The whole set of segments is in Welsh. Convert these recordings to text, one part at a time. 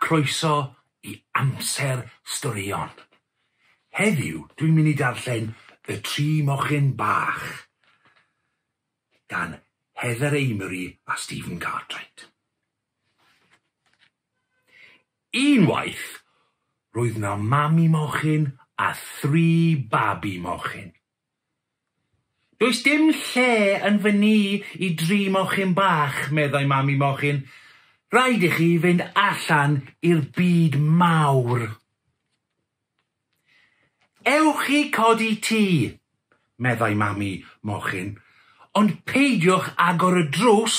croeso i Amser Storion. Heddiw, dwi'n mynd i darllen Y Tri Mochyn Bach gan Heather Amery Stephen Cartwright. Unwaith, roedd na mami mochyn a 3 babi mochyn. Does dim lle yn fy ni i 3 mochyn bach, meddai mami mochyn. Rhaid i chi fynd allan i'r byd mawr. Ewch i codi tŷ, meddai mami mochyn, ond peidiwch agor y drws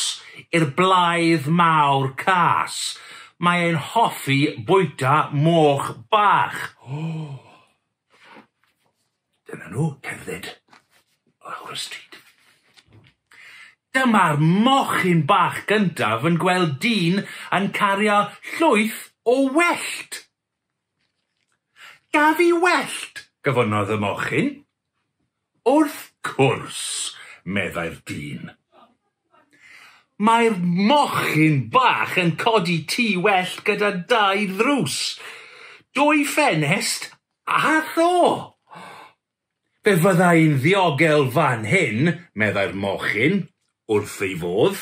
i'r blaidd mawr cas. Mae'n hoffi bwyta moch bach. Dyna nhw, cerdded lawr y stryd. Dyma'r mochyn bach gyntaf yn gweld dyn yn cario llwyth o wellt. Gaf i wellt, gyfynnodd y mochyn. Wrth cwrs, meddai'r dyn. Mae'r mochyn bach yn codi tŷ wellt gyda 2 ddrws, 2 ffenest a tho. Fe fyddai'n ddiogel fan hyn, meddai'r mochyn, wrth ei fodd.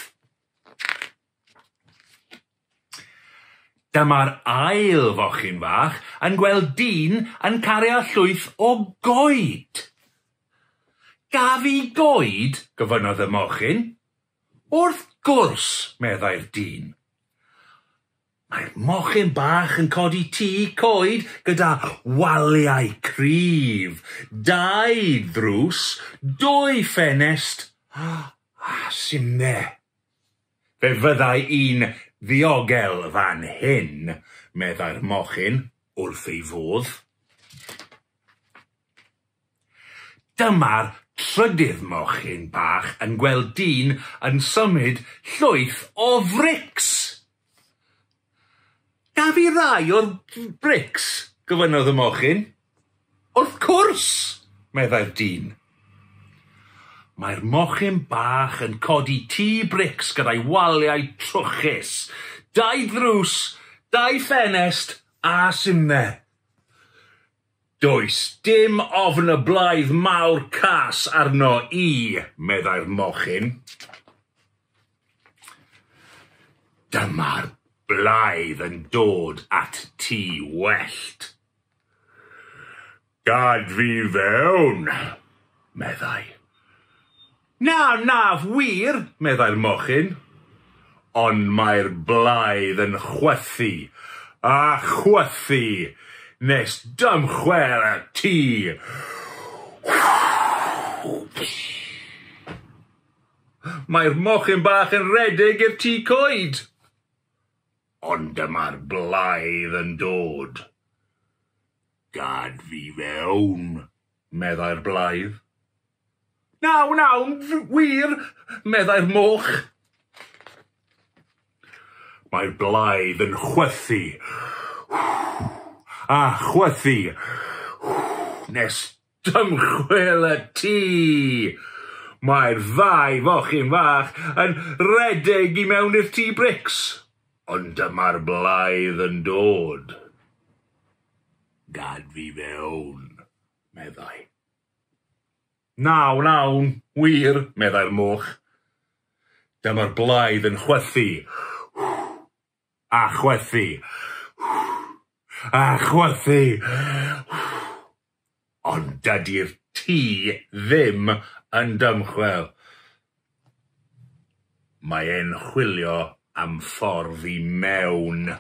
Dyma'r ail fochyn bach yn gweld dyn yn cario llwyth o goed. Gaf i goed, gyfynnodd y mochyn. Wrth gwrs, meddai'r dyn. Mae'r mochyn bach yn codi tŷ coed gyda waliau cryf, 2 ddrws, 2 ffenest a simne. Fe fyddai un ddiogel fan hyn, meddai'r mochyn wrth ei fodd. Dyma'r trydydd mochyn bach yn gweld dyn yn symud llwyth o frics. Gaf i rai o'r brics, gyfynnodd y mochyn. Wrth cwrs, meddai'r dyn. Mae'r mochyn bach yn codi tŷ brics gyda'i waliau trwchus, 2 ddrws, 2 ffenest a simne. Does dim ofn y blaidd mawr cas arno I, meddai'r mochyn. Dyma'r blaidd yn dod at tŷ wellt. Gad fi fewn, meddai. Na, wir, meddai'r mochyn. Ond mae'r blaidd yn chwythu a chwythu, nes dymchwel y tŷ. Mae'r mochyn bach yn rhedeg i'r tŷ coed. Ond dyma'r blaidd yn dod. Gad fi fewn, meddai'r blaidd. Na, wir, meddai'r moch. Mae'r blaidd yn chwythu a chwythu, nes dymchwel y tŷ. Mae'r 2 fochyn bach yn rhedeg I mewn i'r tŷ brics, ond dyma'r blaidd yn dod. Gad fi fewn, meddai. Na, wir, meddai'r moch. Dyma'r blaidd yn chwythu a chwythu a chwythu. Ond dydi'r tŷ ddim yn dymchwel. Mae e'n chwilio am ffordd I mewn.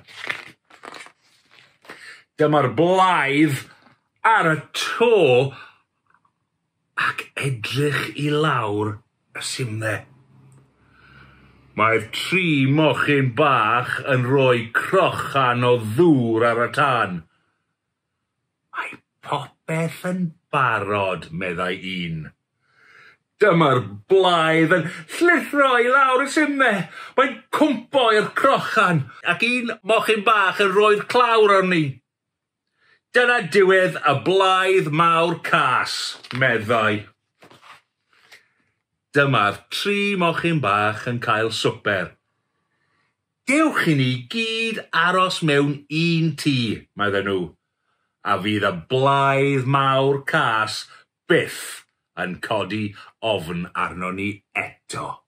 Dyma'r blaidd ar y to ac edrych I lawr y simne. Mae'r 3 mochyn bach yn rhoi crochan o ddŵr ar y tân. Mae popeth yn barod, meddai un. Dyma'r blaidd yn llithro I lawr y simne. Mae'n cwmpo i'r crochan ac un mochyn bach yn rhoi'r clawr arni. Dyna diwedd y blaidd mawr cas, meddai. Dyma'r 3 mochyn bach yn cael swper. Dewch I ni gyd gyd aros mewn un tŷ, meddyn nhw, a fydd y blaidd mawr cas byth yn codi ofn arno ni eto.